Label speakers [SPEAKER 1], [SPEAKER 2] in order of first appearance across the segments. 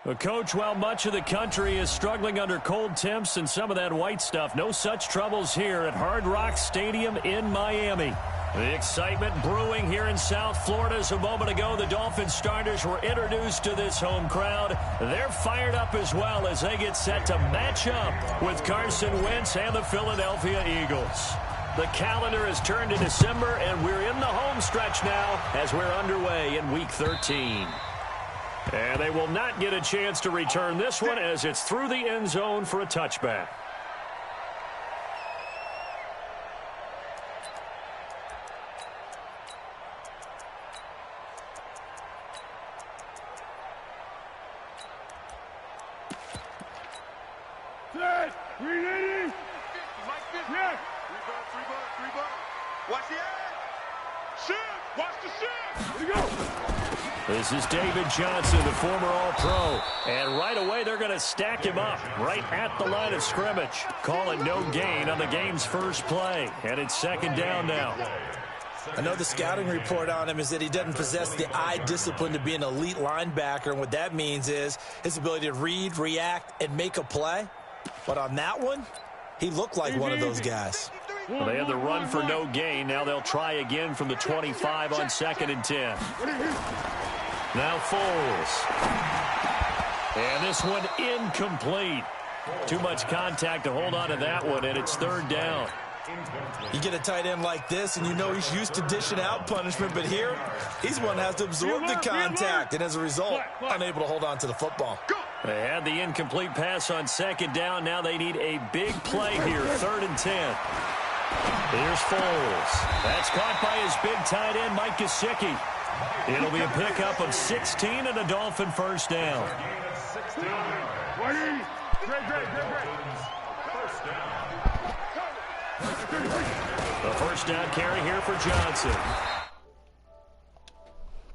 [SPEAKER 1] Well, Coach, while much of the country is struggling under cold temps and some of that white stuff, no such troubles here at Hard Rock Stadium in Miami. The excitement brewing here in South Florida. As a moment ago, the Dolphins starters were introduced to this home crowd. They're fired up as well as they get set to match up with Carson Wentz and the Philadelphia Eagles. The calendar has turned to December, and we're in the home stretch now as we're underway in Week 13. And they will not get a chance to return this one as it's through the end zone for a touchback. This is David Johnson, the former All-Pro. And right away, they're going to stack him up right at the line of scrimmage. Call it no gain on the game's first play. And it's second down now.
[SPEAKER 2] I know the scouting report on him is that he doesn't possess the eye discipline to be an elite linebacker. And what that means is his ability to read, react, and make a play. But on that one, he looked like one of those guys.
[SPEAKER 1] Well, they had the run for no gain. Now they'll try again from the 25 on 2nd and 10. Now Foles. And this one incomplete. Too much contact to hold on to that one, and it's third down.
[SPEAKER 2] You get a tight end like this, and you know he's used to dishing out punishment, but here, he's one that has to absorb the contact, and as a result, unable to hold on to the football.
[SPEAKER 1] They had the incomplete pass on second down. Now they need a big play here, 3rd and 10. Here's Foles. That's caught by his big tight end, Mike Gesicki. It'll be a pickup of 16 and a Dolphin first down. The first down carry here for Johnson.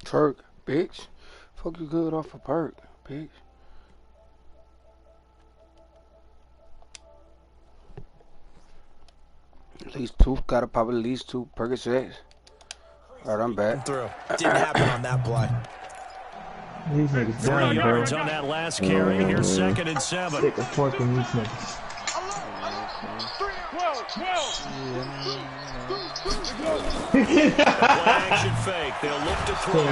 [SPEAKER 3] Perk, bitch. Fuck you good off a perk, bitch. At least two, gotta pop at least 2 Percocets. Alright, I'm back.
[SPEAKER 2] Through. Didn't happen on that play.
[SPEAKER 4] These niggas
[SPEAKER 1] 3
[SPEAKER 4] down,
[SPEAKER 1] yards
[SPEAKER 4] bro.
[SPEAKER 1] on that last carry. Here's 2nd and 7.
[SPEAKER 4] Sick of fucking these niggas.
[SPEAKER 1] Play-action fake. They'll look to throw.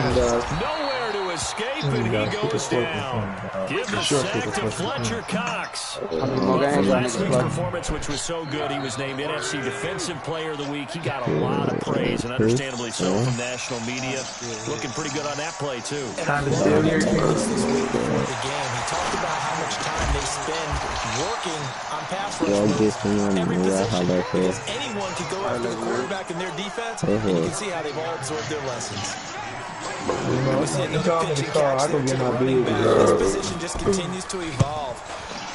[SPEAKER 1] Nowhere to escape, and he goes down. Give the sack to Fletcher Cox. Last week's performance, which was so good, he was named NFC Defensive Player of the Week. He got a lot of praise, and understandably so, from national media. Looking pretty good on that play, too.
[SPEAKER 4] Time to steal your
[SPEAKER 2] This week before the game, he talked about how much time they spend working on pass rush moves. Every possession, because anyone could go after the quarterback in their defense, and you can see how they've all absorbed their lessons. We see another pitching catch there to the running back. This position just continues to evolve.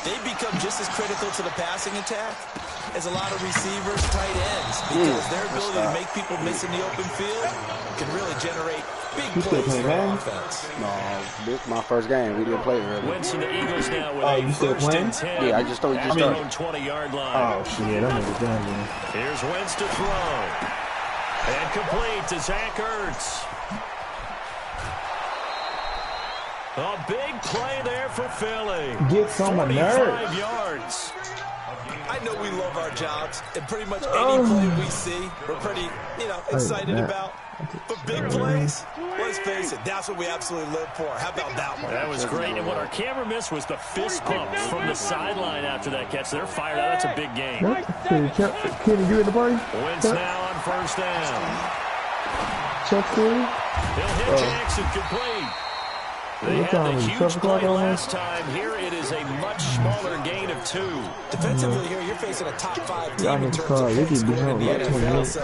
[SPEAKER 2] They've become just as critical to the passing attack as a lot of receivers, tight ends, because their ability to make people miss in the open field can really generate big plays for offense.
[SPEAKER 3] No, this is my first game. We didn't play earlier.
[SPEAKER 1] Wentz and the Eagles now with
[SPEAKER 4] you
[SPEAKER 1] a
[SPEAKER 4] still
[SPEAKER 1] 1st
[SPEAKER 4] playing?
[SPEAKER 1] and 10.
[SPEAKER 3] Yeah, I just thought we just
[SPEAKER 1] at their
[SPEAKER 3] started.
[SPEAKER 1] own 20-yard line.
[SPEAKER 4] Oh, shit. I'm niggas down, man.
[SPEAKER 1] Here's Wentz to throw. And complete to Zach Ertz. A big play there for Philly.
[SPEAKER 4] Get some
[SPEAKER 1] 45
[SPEAKER 4] nerves.
[SPEAKER 1] yards.
[SPEAKER 2] I know we love our jobs, and pretty much any play we see, we're pretty, excited about. But big plays, let's face it, that's what we absolutely live for. How about that one?
[SPEAKER 1] That was great. And what our camera missed was the fist pump from the sideline after that catch. They're fired out. That's a big game.
[SPEAKER 4] Kenny, you in the party?
[SPEAKER 1] Wentz now on first down.
[SPEAKER 4] Chuck Fury?
[SPEAKER 1] He'll hit Jackson complete. They had the huge play last time. Here it is a much smaller gain of 2.
[SPEAKER 2] Defensively here, you're facing a top 5 team in terms of
[SPEAKER 4] They
[SPEAKER 2] points
[SPEAKER 4] can be
[SPEAKER 2] scored in
[SPEAKER 4] held
[SPEAKER 2] the
[SPEAKER 4] like
[SPEAKER 2] NFL.
[SPEAKER 4] 28.
[SPEAKER 2] So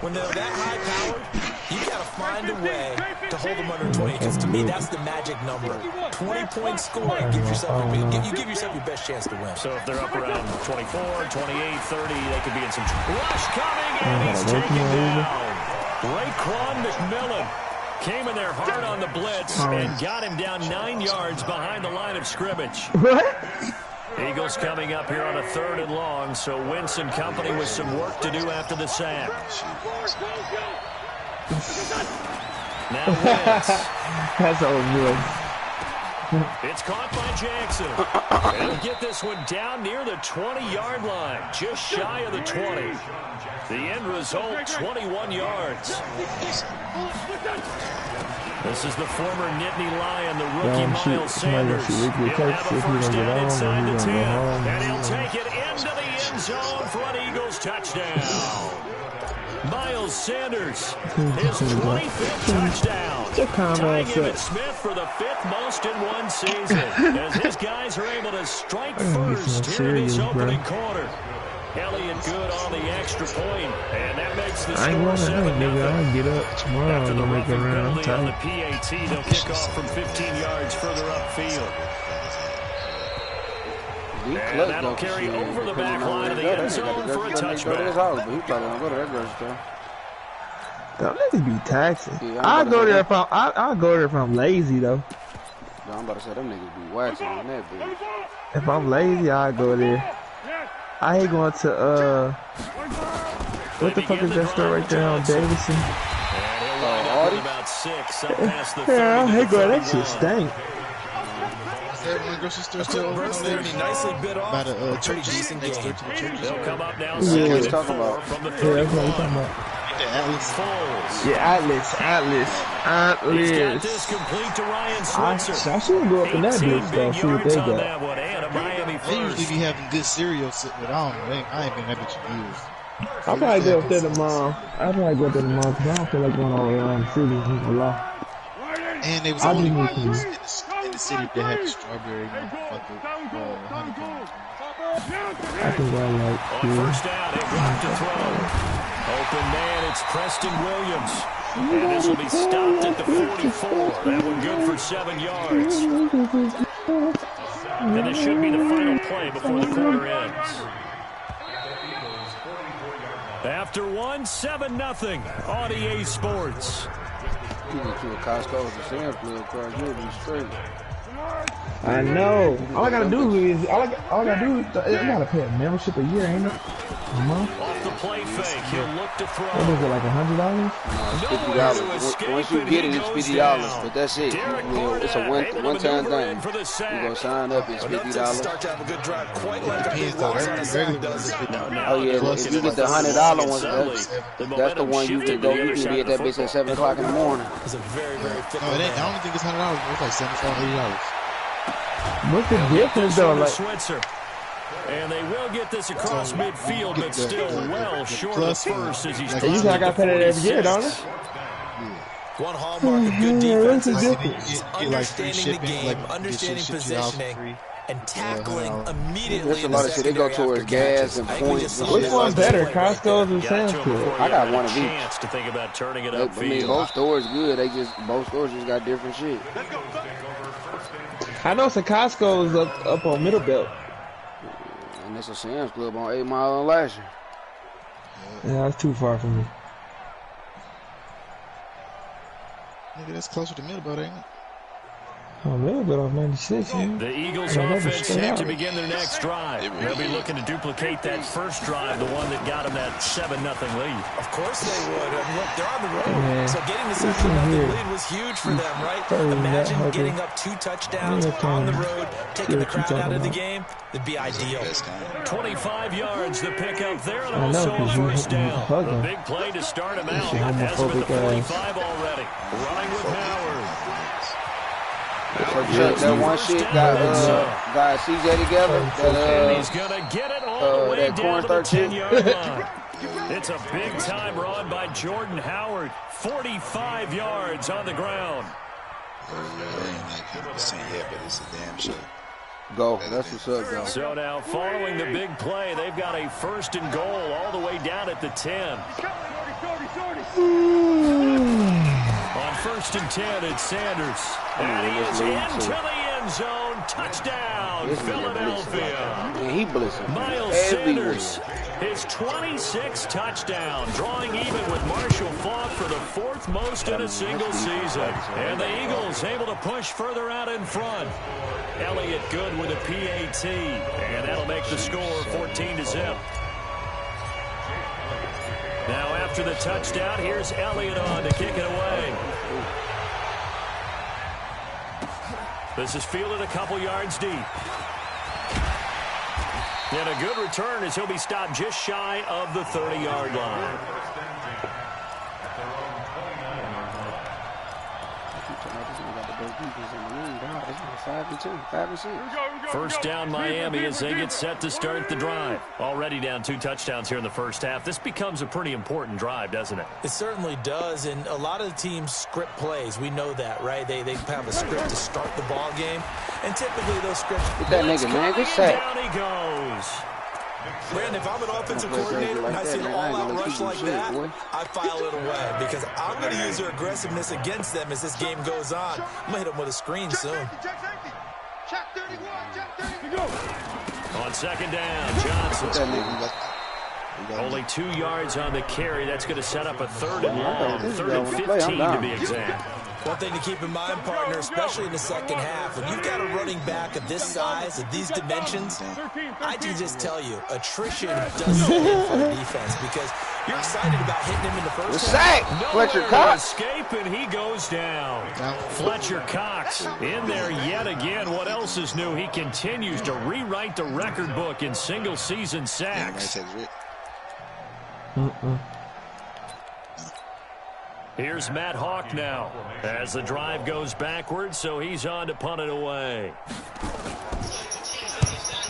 [SPEAKER 2] when they're that high-powered, you got to find a way to hold them under 20. Because to me, that's the magic number. 20-point scoring, give yourself your best chance to win.
[SPEAKER 1] So if they're up around 24, 28, 30, they could be in some rush coming, and he's taken down. Raekwon McMillan came in there hard on the blitz and got him down 9 yards behind the line of scrimmage.
[SPEAKER 4] What?
[SPEAKER 1] Eagles coming up here on a 3rd and long, so Wentz and company with some work to do after the sack. Now Wentz.
[SPEAKER 4] That's over good.
[SPEAKER 1] It's caught by Jackson. He'll get this one down near the 20-yard line, just shy of the 20. The end result, 21 yards. This is the former Nittany Lion, the rookie Miles Sanders. He'll have a first down inside the 10, and he'll take it into the end zone for an Eagles touchdown. Miles Sanders, his 25th touchdown, tying Emmitt Smith for the 5th most in one season, as his guys are able to strike first here in this opening quarter. Elliott good on the extra point, and that makes the score 7-0.
[SPEAKER 4] I'll get up tomorrow
[SPEAKER 1] After the
[SPEAKER 4] and make a
[SPEAKER 1] roughing
[SPEAKER 4] round.
[SPEAKER 1] penalty on the PAT, they'll kick off from 15 yards further upfield. And that'll carry over the back line of the end zone for a touchback.
[SPEAKER 4] Don't let me be taxing. I'll go there if I'm lazy though.
[SPEAKER 3] I'm about to say them niggas be waxing on that bitch.
[SPEAKER 4] If I'm lazy, I'll go there. I hate going to what the fuck is that store right there on Davidson? Yeah, I hate going. That shit stink.
[SPEAKER 2] Nicely bit off. About a decent game.
[SPEAKER 1] They'll come up now.
[SPEAKER 3] Yeah, what you talking about?
[SPEAKER 1] From the
[SPEAKER 4] Yeah, that's what I'm talking about. Yeah, Atlas.
[SPEAKER 1] He's got this complete to Ryan Switzer.
[SPEAKER 4] I should go up in that bitch though. See what they got.
[SPEAKER 5] They usually be having good cereal sitting, but I don't know. I ain't been that bitch in years.
[SPEAKER 4] I'll probably go up there tomorrow. Because I don't feel like going all around the city.
[SPEAKER 5] And they was only in the city that had the strawberry honeycomb.
[SPEAKER 4] I think I like
[SPEAKER 1] On first down, they drop to throw. Open man, it's Preston Williams. And this will be stopped at the 44. That one good for 7 yards. And this should be the final play before the quarter ends. After one, 7-0 on EA Sports.
[SPEAKER 3] You get to a Costco with a Sam's Club card, you'll be straight.
[SPEAKER 4] I know. All I gotta do is I gotta pay a membership a year, ain't it? A month?
[SPEAKER 1] Off the play fake, he'll look to throw.
[SPEAKER 4] What is it, like $100?
[SPEAKER 3] No, it's $50. Once you get it, it's $50. But that's it. It's a one-time thing. You go sign up, it's $50.
[SPEAKER 2] Start to have a good drive, quite like a big walks on the side does.
[SPEAKER 3] Oh yeah, if you get the $100 one, that's the one you can go. You can be at that bitch at 7 o'clock in the morning.
[SPEAKER 2] It's a very, very fit.
[SPEAKER 5] No, I don't think it's $100. It's like $75, $80.
[SPEAKER 4] What's the difference though? Like,
[SPEAKER 1] Switzer. And they will get this across midfield, but still well short of first as he's
[SPEAKER 4] you said I got paid it every year, don't it?
[SPEAKER 2] One hallmark of good defense is
[SPEAKER 5] understanding
[SPEAKER 2] the game, understanding positioning, and tackling immediately.
[SPEAKER 3] There's a lot of shit. They go towards gas and points.
[SPEAKER 4] Which one's better, Costco's or Sam's Club?
[SPEAKER 3] I got one of each.
[SPEAKER 1] To think about turning it
[SPEAKER 3] I mean, both stores good. Both stores just got different shit.
[SPEAKER 4] I know some Costco's up on Middle Belt.
[SPEAKER 3] And it's a Sam's Club on 8 Mile and Lasher.
[SPEAKER 4] Yeah, that's too far from me.
[SPEAKER 5] Nigga, that's closer to Middle Belt, ain't it?
[SPEAKER 4] Oh, Middle Belt off 96, man.
[SPEAKER 1] The Eagles offense set to begin their next drive. They'll be looking to duplicate that first drive, the one that got them that 7-0 lead.
[SPEAKER 2] Of course they would. I mean, look, they're on the road, so getting the 7-0 lead was huge for them, right? Imagine getting up 2 touchdowns on the road, taking the crowd out of the game. It'd be ideal.
[SPEAKER 1] 25 yards, the pickup there, and also a first down. A big play to start him out. Has him at the 45 already. Running with Howard.
[SPEAKER 3] That one shit got CJ together.
[SPEAKER 1] And he's going to get it all the way down to the 10-yard line. It's a big-time run by Jordan Howard. 45 yards on the ground.
[SPEAKER 5] But it's a damn show.
[SPEAKER 3] Go. That's what's up, go.
[SPEAKER 1] So now, following the big play, they've got a first and goal all the way down at the 10. On first and 10, it's Sanders. And he is into the end zone. Touchdown, Philadelphia.
[SPEAKER 3] And he blitzing.
[SPEAKER 1] Miles Sanders, his 26th touchdown, drawing even with Marshall Faulk for the 4th most in a single season. And the Eagles able to push further out in front. Elliott good with a PAT, and that'll make the score 14-0. Now after the touchdown, here's Elliott on to kick it away. This is fielded a couple yards deep. And a good return as he'll be stopped just shy of the 30-yard line. First down Miami as they get set to start the drive. Already down 2 touchdowns here in the first half. This becomes a pretty important drive, doesn't it?
[SPEAKER 2] It certainly does, and a lot of the teams script plays. We know that, right? They have a script to start the ball game, and typically those scripts...
[SPEAKER 3] Get that nigga, man. Good sack.
[SPEAKER 1] Down he goes.
[SPEAKER 2] Brandon, if I'm an offensive coordinator and I see an all-out rush like that, I file it away because I'm going to use their aggressiveness against them as this game goes on. I'm going to hit them with a screen soon.
[SPEAKER 1] On second down, Johnson. Only 2 yards on the carry. That's going to set up a 3rd and long, 3rd and 15 to be exact.
[SPEAKER 2] One thing to keep in mind, partner, especially in the second half, when you've got a running back of this size, of these dimensions, I can just tell you, attrition does something for the defense because you're excited about hitting him in the first half.
[SPEAKER 3] Fletcher Cox.
[SPEAKER 1] Escape, and he goes down. Fletcher Cox in there yet again. What else is new? He continues to rewrite the record book in single-season sacks. Here's Matt Hawk now as the drive goes backwards, so he's on to punt it away.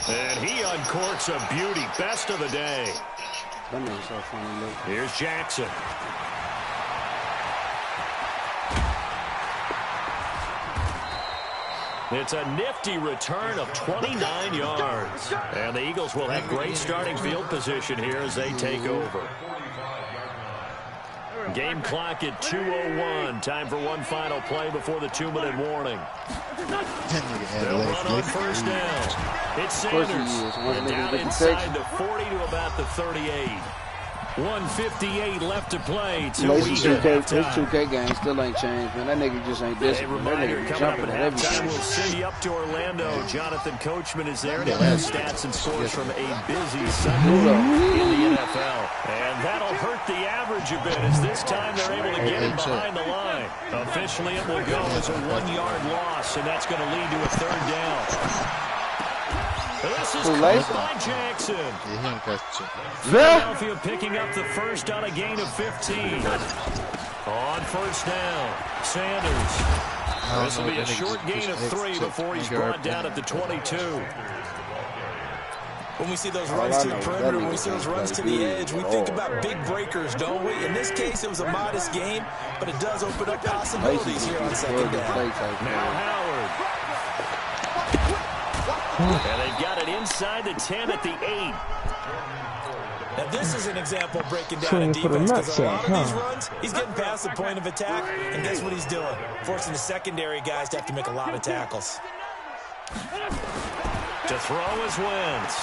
[SPEAKER 1] And he uncorks a beauty. Best of the day. Here's Jackson. It's a nifty return of 29 yards. And the Eagles will have great starting field position here as they take over. Game clock at 2:01. Time for one final play before the 2-minute warning. They'll run on first down. It's Sanders. And down inside the 40 to about the 38. 1:58 left to play.
[SPEAKER 3] His 2K game still ain't changed, man. That nigga just ain't disciplined. That nigga jumping at everything.
[SPEAKER 1] We'll send you up to Orlando. Jonathan Coachman is there. He'll have stats and scores from a busy Sunday in the NFL. And that'll hurt the average a bit as this time they're able to get him behind the line. Officially, it will go as a 1-yard loss, and that's going to lead to a 3rd down. This is caught by Jackson. Philadelphia picking up the first on a gain of 15. On first down, Sanders. This will be a short gain of 3 before he's brought down at the 22.
[SPEAKER 2] When we see those runs to the perimeter, when we see those runs to the edge, we think about big breakers, don't we? In this case, it was a modest game, but it does open up possibilities here on second down.
[SPEAKER 1] Now Howard. And they've got it inside the 10 at the 8.
[SPEAKER 2] Now this is an example of breaking down a defense because a lot of these runs, he's getting past the point of attack, and guess what he's doing? Forcing the secondary guys to have to make a lot of tackles.
[SPEAKER 1] To throw is Wentz.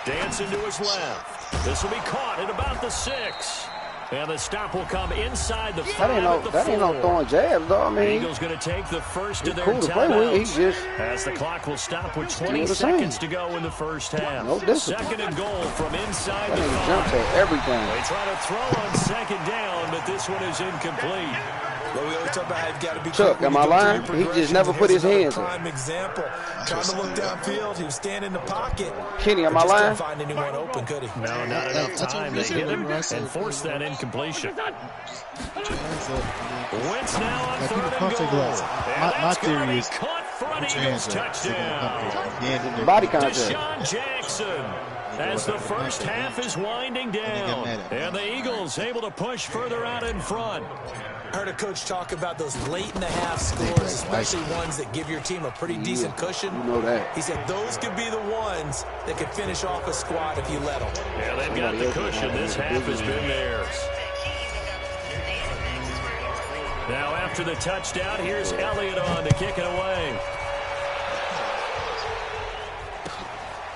[SPEAKER 1] Dancing to his left. This will be caught at about the 6. And the stop will come inside the 5 at the 4.
[SPEAKER 3] That ain't no throwing jabs, though. I mean,
[SPEAKER 1] Eagles going to take the first of their
[SPEAKER 3] cool
[SPEAKER 1] timeouts as the clock will stop with 20 seconds to go in the first half.
[SPEAKER 3] No
[SPEAKER 1] 2nd and goal from inside the 5.
[SPEAKER 3] Jumps at everything.
[SPEAKER 1] They try to throw on 2nd down, but this one is incomplete.
[SPEAKER 2] Well, we always talk about how you've got to be
[SPEAKER 3] Chuck, am I lying? He just never put his hands up.
[SPEAKER 2] Prime example. Trying to look downfield. He was standing in the pocket.
[SPEAKER 3] Kenny, am I lying?
[SPEAKER 2] Just couldn't find anyone open, could he?
[SPEAKER 1] No, not enough time to hit him and force that incompletion. Wentz now on 3rd and goal.
[SPEAKER 5] My theory is
[SPEAKER 1] caught for an Eagles touchdown.
[SPEAKER 3] Body contact.
[SPEAKER 1] Deshaun Jackson. As the first half is winding down, and the Eagles able to push further out in front.
[SPEAKER 2] I heard a coach talk about those late-in-the-half scores, especially ones that give your team a pretty decent cushion.
[SPEAKER 3] You know that.
[SPEAKER 2] He said those could be the ones that could finish off a squad if you let them.
[SPEAKER 1] Yeah, they've got the cushion. This half has been theirs. Now after the touchdown, here's Elliott on to kick it away.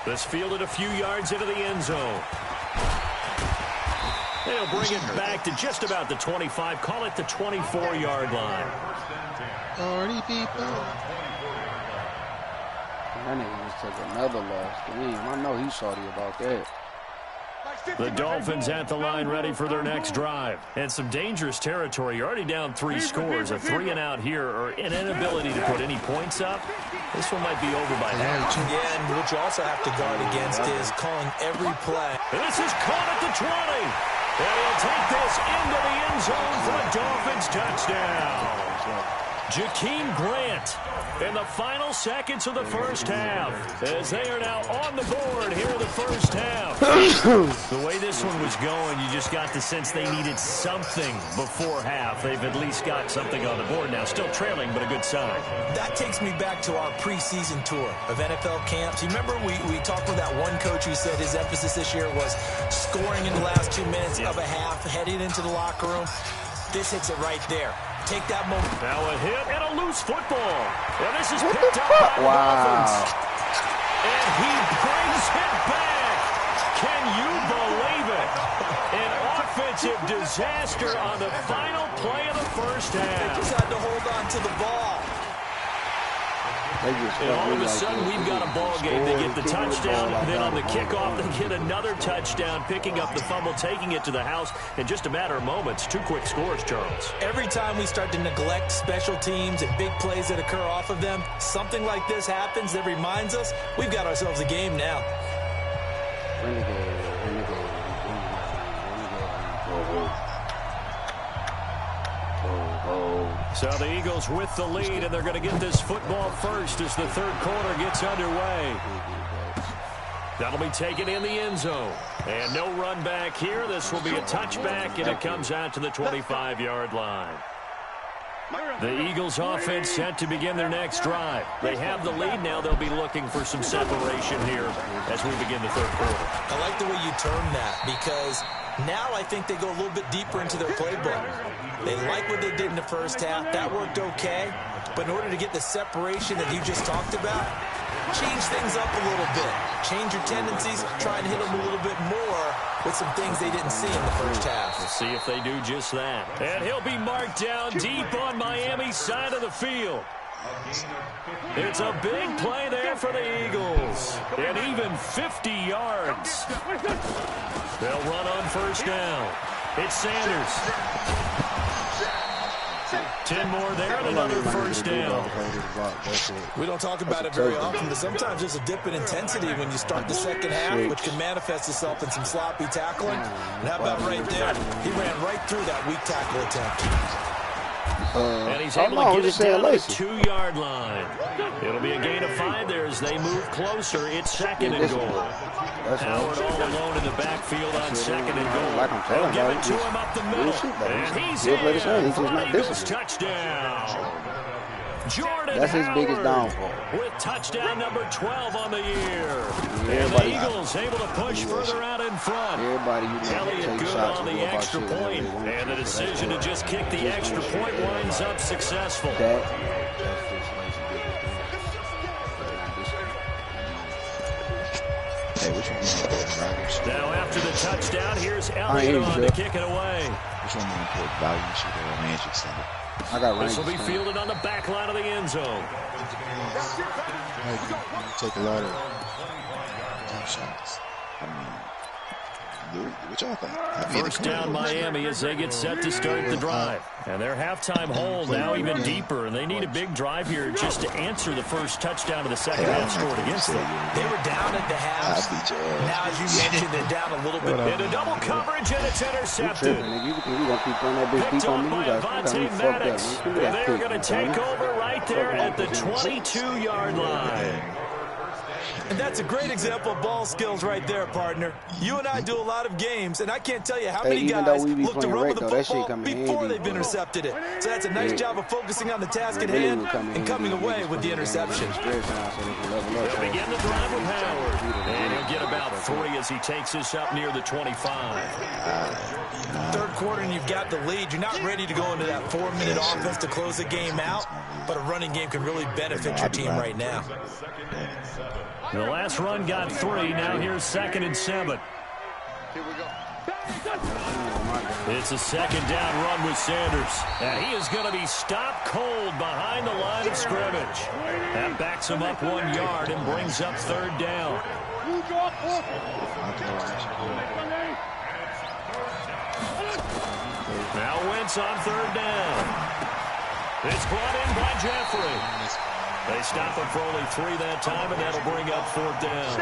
[SPEAKER 1] This fielded a few yards into the end zone. They'll bring it back to just about the 25. Call it the 24-yard line.
[SPEAKER 5] 40 people.
[SPEAKER 3] That nigga just took another loss. Damn, I know he's salty about that.
[SPEAKER 1] The Dolphins at the line ready for their next drive. And some dangerous territory. You're already down 3 scores. A 3-and-out here or an inability to put any points up. This one might be over by now.
[SPEAKER 2] Yeah, and what you also have to guard against is calling every play.
[SPEAKER 1] This is caught at the 20. And he'll take this into the end zone for a Dolphins touchdown. Jakeem Grant in the final seconds of the first half as they are now on the board here in the first half. The way this one was going, you just got the sense they needed something before half. They've at least got something on the board now. Still trailing, but a good sign.
[SPEAKER 2] That takes me back to our preseason tour of NFL camps. You remember we talked with that one coach who said his emphasis this year was scoring in the last 2 minutes of a half, heading into the locker room. This hits it right there. Take that moment.
[SPEAKER 1] Now a hit and a loose football. And this is picked up by the Dolphins. And he brings it back. Can you believe it? An offensive disaster on the final play of the first half.
[SPEAKER 2] They just had to hold on to the ball.
[SPEAKER 1] And all of a sudden, we've got a ball game. They get the touchdown, and then on the kickoff, they get another touchdown, picking up the fumble, taking it to the house in just a matter of moments. 2 quick scores, Charles.
[SPEAKER 2] Every time we start to neglect special teams and big plays that occur off of them, something like this happens that reminds us we've got ourselves a game now.
[SPEAKER 1] So the Eagles with the lead, and they're going to get this football first as the third quarter gets underway. That'll be taken in the end zone. And no run back here. This will be a touchback, and it comes out to the 25-yard line. The Eagles offense set to begin their next drive. They have the lead now. They'll be looking for some separation here as we begin the third quarter.
[SPEAKER 2] I like the way you term that because now I think they go a little bit deeper into their playbook. They like what they did in the first half. That worked okay. But in order to get the separation that you just talked about, change things up a little bit. Change your tendencies. Try and hit them a little bit more with some things they didn't see in the first half.
[SPEAKER 1] We'll see if they do just that. And he'll be marked down deep on Miami's side of the field. It's a big play there for the Eagles. And even 50 yards. They'll run on first down. It's Sanders. 10 more there and another first down.
[SPEAKER 2] We don't talk about it very often, but sometimes there's a dip in intensity when you start the second half, which can manifest itself in some sloppy tackling. And how about right there? He ran right through that weak tackle attempt.
[SPEAKER 1] And he's able to get it down to the 2-yard line. It'll be a gain of 5 there as they move closer. It's second and goal. Howard all alone in the backfield on second and goal. They'll give it to him up the middle. And he's in for an Eagles touchdown. Jordan
[SPEAKER 3] That's his biggest
[SPEAKER 1] Howard
[SPEAKER 3] downfall.
[SPEAKER 1] with touchdown number 12 on the year. And the Eagles able to push further out in front. Elliott good on the extra point. And the decision to just kick the extra point winds up successful. Now after the touchdown, here's Elliott on to kick it away.
[SPEAKER 5] Which one more important, value sheet or Magic Center?
[SPEAKER 3] I got
[SPEAKER 1] this will be fielded on the back line of the end zone.
[SPEAKER 5] You take a lot of deep shots. What y'all think?
[SPEAKER 1] First down Miami as they get set to start the drive. And their halftime hole now even deeper. And they need a big drive here just to answer the first touchdown of the second half scored against them.
[SPEAKER 2] They were down at the half. Now, as you mentioned, they're down a little bit.
[SPEAKER 1] Into double coverage, and it's intercepted. Picked off by Avonte Maddox. And they're going to take over right there at the 22-yard line.
[SPEAKER 2] And that's a great example of ball skills right there, partner. You and I do a lot of games, and I can't tell you how many guys look to run with the football before they've intercepted it. So that's a nice job of focusing on the task at hand and coming away with the interception.
[SPEAKER 1] He'll begin the drive with Howard. And he'll get about 3 as he takes this up near the 25.
[SPEAKER 2] Third quarter, and you've got the lead. You're not ready to go into that 4-minute offense to close the game out, but a running game can really benefit your team right now.
[SPEAKER 1] The last run got 3. Now here's 2nd and 7. It's a second down run with Sanders. And he is going to be stopped cold behind the line of scrimmage. That backs him up 1 yard and brings up 3rd down. Now Wentz on third down. It's brought in by Jeffrey. They stop him for only 3 that time, and that'll bring up fourth down.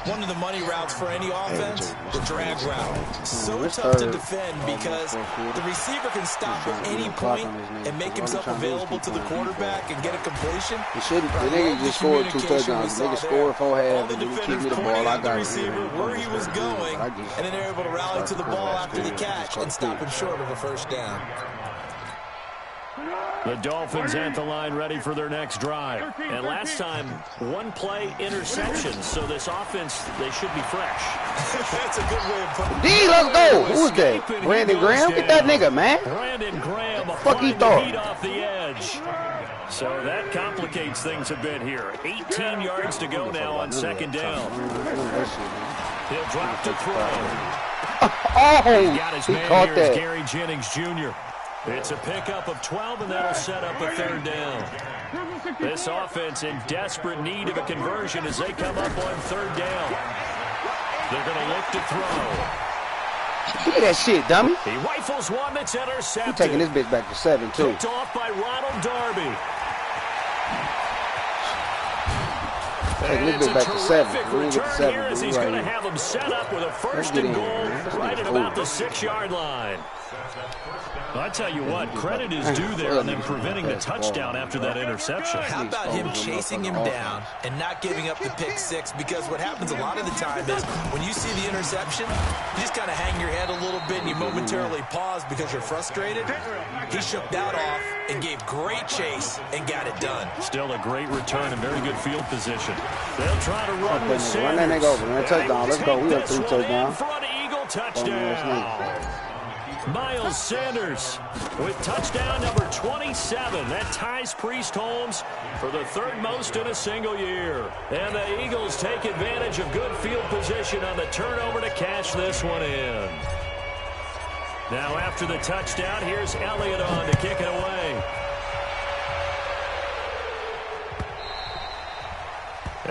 [SPEAKER 2] One of the money routes for any offense, the drag route. So tough to defend because the receiver can stop at any point and make himself available to the quarterback and get a completion.
[SPEAKER 3] The nigga just scored 2 touchdowns. The nigga scored 4 halves and then he kicked me the ball. I got
[SPEAKER 2] receiver where he was going, and then they're able to rally to the ball after the catch and stop him short of a first down.
[SPEAKER 1] The Dolphins at the line ready for their next drive. And last time, 1 play interception. So this offense, they should be fresh.
[SPEAKER 2] That's a good way of putting it.
[SPEAKER 3] D, let's go. Who's that? Brandon Graham? Get that nigga, man.
[SPEAKER 1] Brandon Graham
[SPEAKER 3] fuck he thought?
[SPEAKER 1] Heat off the edge. So that complicates things a bit here. 18 yards to go now on second down. He'll drop to throw.
[SPEAKER 3] Oh,
[SPEAKER 1] He's got his
[SPEAKER 3] he
[SPEAKER 1] man
[SPEAKER 3] caught
[SPEAKER 1] here,
[SPEAKER 3] that.
[SPEAKER 1] Gary Jennings Jr. It's a pickup of 12, and that'll set up a third down. This offense in desperate need of a conversion as they come up on third down. They're going to look to throw.
[SPEAKER 3] Look at that shit, dummy.
[SPEAKER 1] He rifles one that's intercepted.
[SPEAKER 3] He's taking this bitch back to 7, too.
[SPEAKER 1] Picked off by Ronald Darby.
[SPEAKER 3] Taking this bitch back to 7. We're going to get to 7.
[SPEAKER 1] Here as he's going to have him set up with a first and goal right at about the 6-yard line. I tell you what, credit is due there on them preventing the touchdown after that interception.
[SPEAKER 2] How about him chasing him down and not giving up the pick 6? Because what happens a lot of the time is when you see the interception, you just kind of hang your head a little bit and you momentarily pause because you're frustrated. He shook that off and gave great chase and got it done.
[SPEAKER 1] Still a great return and very good field position. They'll try to run with Sanders.
[SPEAKER 3] Run that nigga over, man. Touchdown. Let's go. We have 3 touchdowns.
[SPEAKER 1] Front Eagle touchdown. Miles Sanders with touchdown number 27. That ties Priest Holmes for the 3rd most in a single year. And the Eagles take advantage of good field position on the turnover to cash this one in. Now after the touchdown, here's Elliott on to kick it away.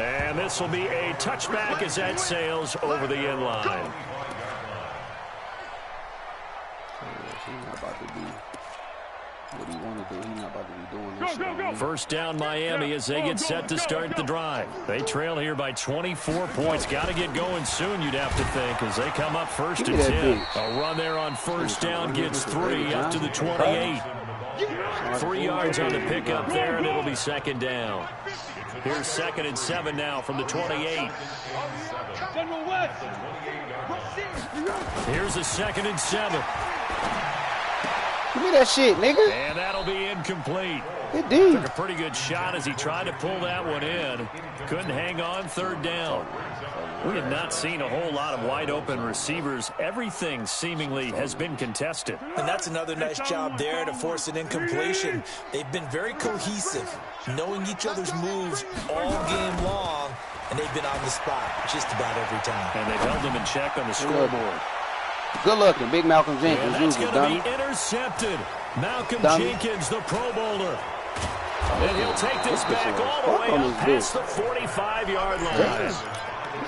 [SPEAKER 1] And this will be a touchback as that sails over the end line.
[SPEAKER 3] What he want to do, he's not about to be doing this.
[SPEAKER 1] First down Miami as they get set to start the drive. They trail here by 24 points. Got to get going soon, you'd have to think, as they come up first and 10. A run there on first down gets 3 up to the 28. 3 yards on the pickup there, and it'll be second down. Here's 2nd and 7 now from the 28. Here's a 2nd and 7.
[SPEAKER 3] Give me that shit, nigga.
[SPEAKER 1] And that'll be incomplete.
[SPEAKER 3] Good dude.
[SPEAKER 1] Took a pretty good shot as he tried to pull that one in. Couldn't hang on, 3rd down. We have not seen a whole lot of wide open receivers. Everything seemingly has been contested.
[SPEAKER 2] And that's another nice job there to force an incompletion. They've been very cohesive, knowing each other's moves all game long, and they've been on the spot just about every time.
[SPEAKER 1] And they've held them in check on the scoreboard.
[SPEAKER 3] Good looking, big Malcolm Jenkins.
[SPEAKER 1] And that's going to be intercepted. Malcolm Jenkins, the Pro Bowler. And he'll take this back all the way up past the 45-yard line.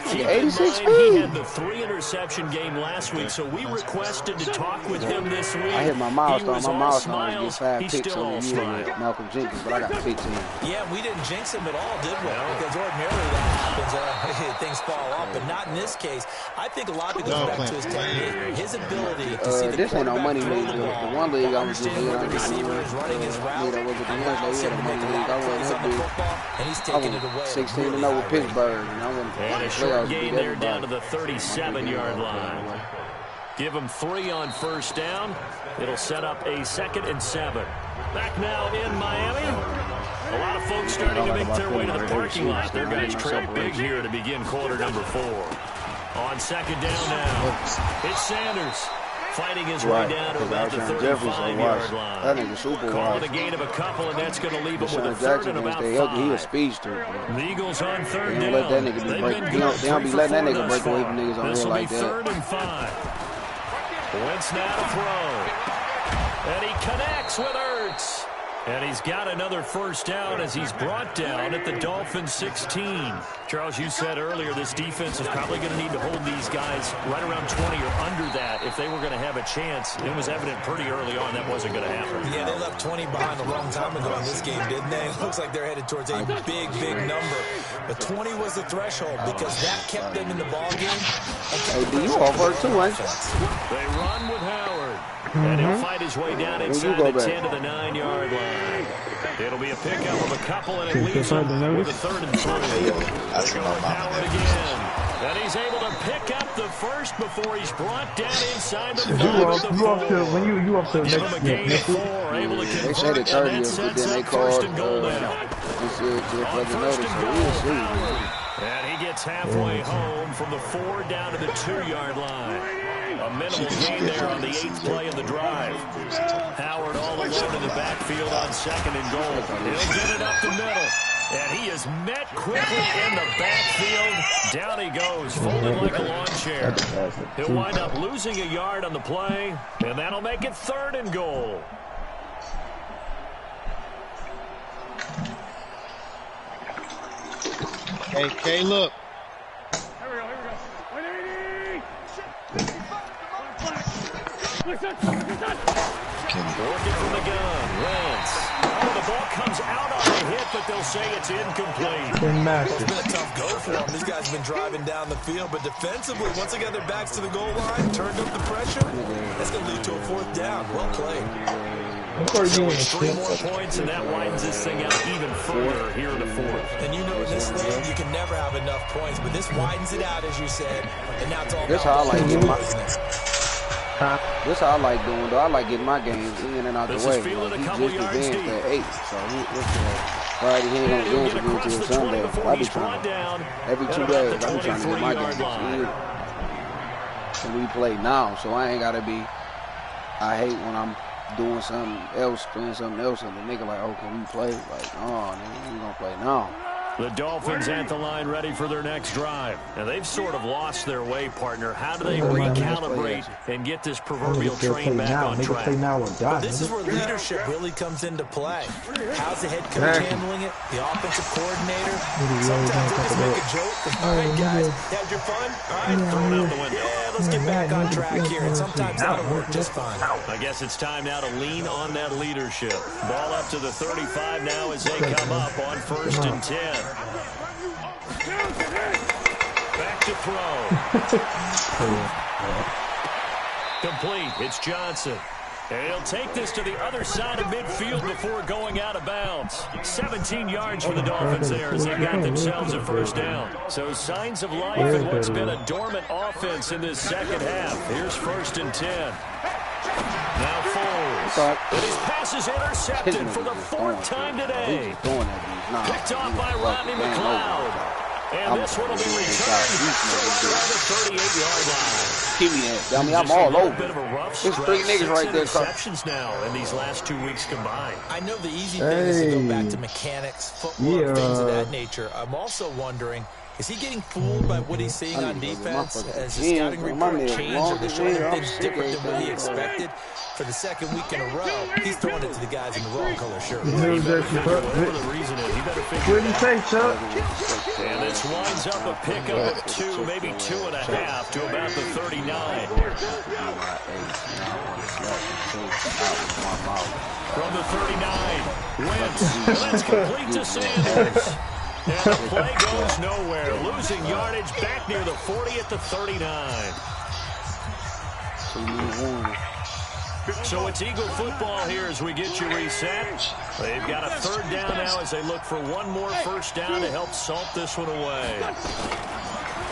[SPEAKER 1] Keep in mind, he had the 3-interception game last week, so we requested to talk with him this week.
[SPEAKER 3] I hit my milestone.
[SPEAKER 1] My milestone
[SPEAKER 3] is 5 picks on you and Malcolm Jenkins, but I got 15.
[SPEAKER 2] Yeah, we didn't jinx him at all, did we? Because ordinarily that happens, things fall off, but not in this case. I think a lot of it goes back to his technique, his ability to see the
[SPEAKER 3] this ain't no money league. The one league I was just in,
[SPEAKER 2] the receiver is running his route, and he's taking it away.
[SPEAKER 3] 16-0 with Pittsburgh, and I went
[SPEAKER 1] short gain there down to the 37-yard line. Give them 3 on first down. It'll set up a 2nd and 7. Back now in Miami. A lot of folks starting to make their way to the parking lot. Their guys track big here to begin quarter number 4. On 2nd down now, it's Sanders fighting his way down to about the 35-yard line.
[SPEAKER 3] That nigga super
[SPEAKER 1] Calling a gain of a couple, and that's going to leave him with a 3rd and about 5.
[SPEAKER 3] He a speedster.
[SPEAKER 1] The Eagles on 3rd down.
[SPEAKER 3] Let that nigga be break. They don't be letting that nigga break away from niggas on here like that.
[SPEAKER 1] 3rd and 5. Wentz now to throw. And he connects with Ertz. And he's got another first down as he's brought down at the Dolphins 16. Charles, you said earlier this defense is probably going to need to hold these guys right around 20 or under that if they were going to have a chance. It was evident pretty early on that wasn't going to happen.
[SPEAKER 2] Yeah, they left 20 behind a long time ago in this game, didn't they? It looks like they're headed towards a big, big number. But 20 was the threshold because that kept them in the ball game.
[SPEAKER 3] Hey, you over too, ain't you?
[SPEAKER 1] They run with Howard. And he'll fight his way down inside the 10 to the 9-yard line. It'll be a pickup of a couple, and it leaves him with a 3rd and 3. They go with Howard again. And he's able to pick up the first before he's brought down inside the 5 of the 4.
[SPEAKER 4] You up to
[SPEAKER 1] Give him a gain of 4, able to convert it, and that sets up 1st and goal now. On 1st and goal, Howard. And he gets halfway home from the 4 down to the 2-yard line. A minimal gain there on the 8th play of the drive. Howard all alone in the backfield on 2nd and goal. He'll get it up the middle. And he is met quickly in the backfield. Down he goes, folded like a lawn chair. He'll wind up losing a yard on the play, and that'll make it 3rd and goal.
[SPEAKER 5] Hey, Caleb.
[SPEAKER 1] Working from the gun, Lance. Oh, the ball comes out on the hit, but they'll say it's incomplete.
[SPEAKER 2] It's been a tough go for them. These guys have been driving down the field, but defensively, once they got their backs to the goal line, turned up the pressure, that's going to lead to a 4th down. Well played.
[SPEAKER 1] So it's 3 more points, and that widens this thing out even further here in the 4th.
[SPEAKER 2] And you know in this league, you can never have enough points, but this widens it out, as you said, and now it's all
[SPEAKER 3] That's how I like doing
[SPEAKER 2] This
[SPEAKER 3] how I like doing, though. I like getting my games in and out the way.
[SPEAKER 1] Feeling
[SPEAKER 3] Like,
[SPEAKER 1] a
[SPEAKER 3] he
[SPEAKER 1] couple
[SPEAKER 3] just
[SPEAKER 1] yards
[SPEAKER 3] advanced
[SPEAKER 1] deep.
[SPEAKER 3] at 8, so Friday he ain't gonna dance again until Sunday. I be trying every 2 days. I be trying to get my games in. And we play now, so I ain't gotta be. I hate when I'm doing something else, playing something else, and the nigga like, oh, can we play? Like, oh, nigga, we gonna play now.
[SPEAKER 1] The Dolphins at the line ready for their next drive. And they've sort of lost their way, partner. How do they recalibrate and get this proverbial train back on track?
[SPEAKER 2] But this is where leadership really comes into play. How's the head coach handling it? The offensive coordinator? Sometimes they just make a joke. All right, guys, had your fun? All right, throw it out the window. Yeah, let's get back on track here. And sometimes that'll work just fine.
[SPEAKER 1] I guess it's time now to lean on that leadership. Ball up to the 35 now as they come up on 1st and 10. Back to throw. Complete. It's Johnson. And he'll take this to the other side of midfield before going out of bounds. 17 yards for the Dolphins there as they got themselves a 1st down. So signs of life in what's been a dormant offense in this 2nd half. Here's 1st and 10. Now Foles. And his pass is intercepted for the 4th time today. Picked off by Rodney McLeod. And this one will be returned around the 38-yard line.
[SPEAKER 3] Give me that. I mean, I'm all over. There's 3 niggas right there.
[SPEAKER 1] Interceptions now in these last 2 weeks combined.
[SPEAKER 2] I know the easy thing is to go back to mechanics, footwork, things of that nature. I'm also wondering, is he getting fooled by what he's seeing on defense? As the scouting report changed, or they're showing him things different than what he expected? For the 2nd week in a row, he's throwing it to the guys in the wrong color shirt.
[SPEAKER 1] Whatever the reason is, he better figure it out. And this winds up a pickup of 2, maybe 2.5 to about the 39. From the 39, Wentz. That's complete to Sanders. And the play goes nowhere. Losing yardage back near the 40 at the 39. So it's Eagle football here as we get you reset. They've got a 3rd down now as they look for one more 1st down to help salt this one away.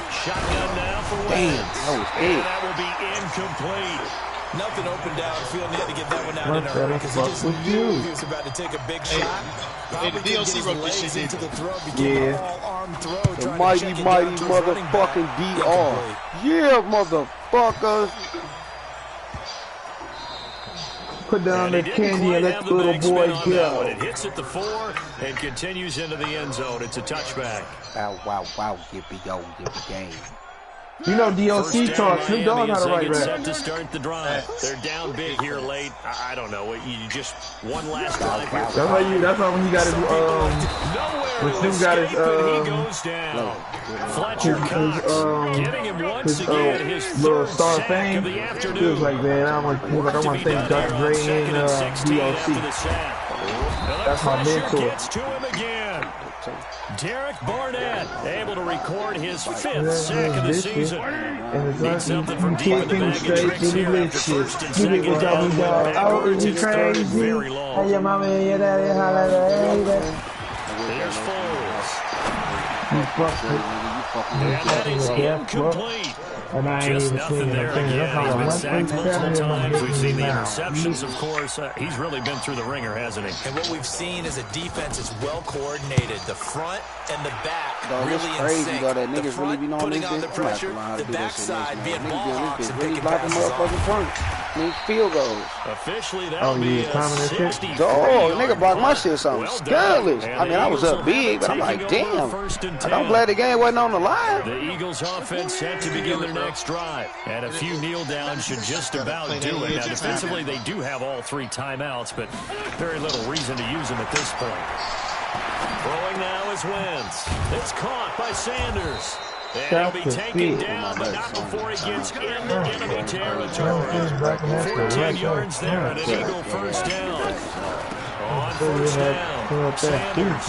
[SPEAKER 1] Shotgun now for Wentz. And that will be incomplete.
[SPEAKER 2] Nothing open downfield. He had to get that one out in a hurry because he just knew he was about to take a big shot.
[SPEAKER 5] Hey, the DLC wrote this shit
[SPEAKER 2] into the throw. Became an all-arm throw.
[SPEAKER 3] The mighty motherfucking DR. Yeah, motherfuckers.
[SPEAKER 4] Put down the candy and let the little boy go.
[SPEAKER 1] It hits at the 4 and continues into the end zone. It's a touchback.
[SPEAKER 3] Wow, yippee-yo, yippee game.
[SPEAKER 4] You know DOC taught Snoop Dogg how to write rap.
[SPEAKER 1] Set to start the drive. They're down big here late. I don't know. You just one last drive here.
[SPEAKER 4] That's why when he got his when Snoop got his
[SPEAKER 1] he goes down. Fletcher Cox getting him once again his
[SPEAKER 4] little
[SPEAKER 1] third
[SPEAKER 4] star
[SPEAKER 1] sack
[SPEAKER 4] fame.
[SPEAKER 1] of the afternoon.
[SPEAKER 4] He was like, man, I want to thank Dr. Dre and DOC. That's my mentor.
[SPEAKER 1] Gets to him again. Derek Barnett able to record his 5th sack of the season. Need something from deep in the bag of tricks here after first and second down. Backwards, it's third and very long. There's Foles. And that is incomplete. Just nothing there again. He's been sacked multiple times. We've seen the interceptions, of course. He's really been through the ringer, hasn't he?
[SPEAKER 2] And what we've seen is a defense is well coordinated. The front and the back really in sync. The front putting on the pressure, the backside being ball hawks and picking passes off.
[SPEAKER 3] Field goals.
[SPEAKER 1] Officially, that'll be a 60.
[SPEAKER 3] Oh, nigga blocked my shit something scandalous. I mean, I was up big, but I'm like, damn. I'm glad the game wasn't on the line.
[SPEAKER 1] The Eagles offense set to begin their next drive. And a few kneel downs should just about do it. Now, defensively, they do have all 3 timeouts, but very little reason to use them at this point. Throwing now is Wentz. It's caught by Sanders. And he'll be taken down, but not before he gets into enemy territory. 14 yards there, and an Eagle first down. On first down, Sanders.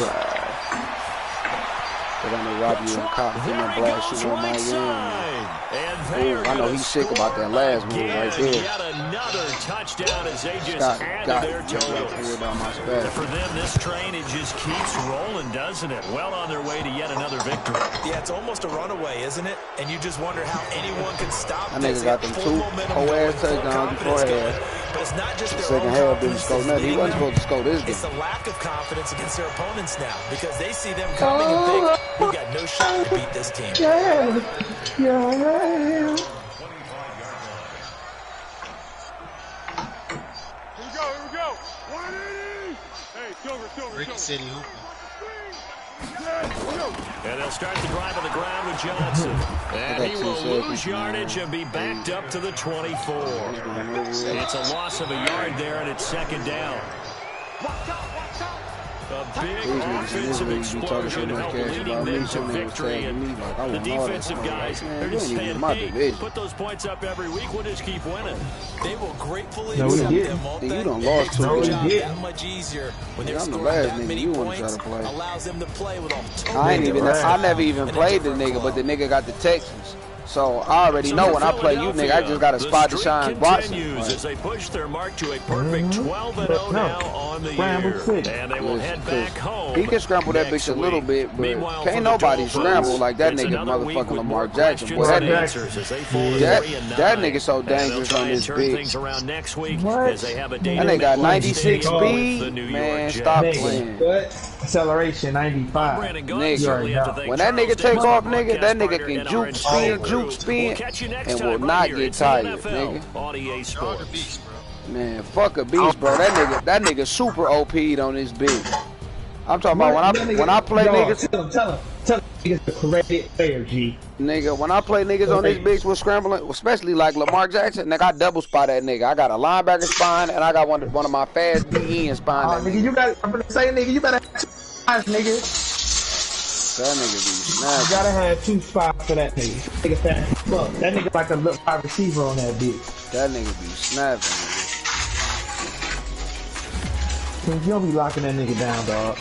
[SPEAKER 3] They're going to rob you and cop him and blast you on my game. I know he's sick about that last move right there.
[SPEAKER 1] Yet another touchdown as they just added their total. For them, this train, it just keeps rolling, doesn't it? Well on their way to yet another victory.
[SPEAKER 2] Yeah, it's almost a runaway, isn't it? And you just wonder how anyone can stop
[SPEAKER 3] this. That nigga got them 2 whole-ass touchdowns before half.
[SPEAKER 2] But it's not just
[SPEAKER 3] the second half didn't score nothing. He wasn't supposed to score this game.
[SPEAKER 2] It's a lack of confidence against their opponents now because they see them coming and think, we got no shot to beat this team.
[SPEAKER 4] Yeah.
[SPEAKER 6] Here we go. 180. Hey, Silver.
[SPEAKER 5] Ricky City hooping.
[SPEAKER 1] And they'll start the drive on the ground with Johnson. And he will lose yardage and be backed up to the 24. It's a loss of a yard there, and it's second down. A big offensive explosion helped leading them to victory. And the defensive guys, they're just saying, hey, put those points up every week, we'll just keep winning.
[SPEAKER 2] They will gratefully accept them, won't they?
[SPEAKER 3] You done lost to
[SPEAKER 2] it. That much easier when they're scoring that many points, allows them to play with a total.
[SPEAKER 3] I never even played the nigga, but the nigga got the Texans. So I already know when I play you, nigga, I just got a spot to shine Watson.
[SPEAKER 1] As they push their mark to a perfect 12-0 now on the year, and they will head back home.
[SPEAKER 3] He can scramble that bitch a little bit, but can't nobody scramble like that nigga motherfucking Lamar Jackson. Boy, that nigga so dangerous on this bitch. That nigga got 96 speed. Man, stop playing.
[SPEAKER 4] Acceleration 95.
[SPEAKER 3] Nigga, when that nigga take off, nigga, that nigga can juke spin, and will not get tired, nigga. Man, fuck a beast, bro. That nigga super OP'd on this bitch. I'm talking about when I play niggas.
[SPEAKER 4] Tell him niggas the corrected player, G.
[SPEAKER 3] Nigga, when I play niggas on this bitch with scrambling, especially like Lamar Jackson, nigga, I double spot that nigga. I got a linebacker spine and I got one of my fast DE spine.
[SPEAKER 4] Nigga, you got. I'm gonna say, nigga, you better have 2 spots, nigga.
[SPEAKER 3] That nigga be snapping.
[SPEAKER 4] You gotta have 2 spots for that nigga. Nigga fat fuck. That nigga like a little wide receiver on that bitch.
[SPEAKER 3] That nigga be snapping, nigga.
[SPEAKER 4] You don't be locking that nigga down, dog.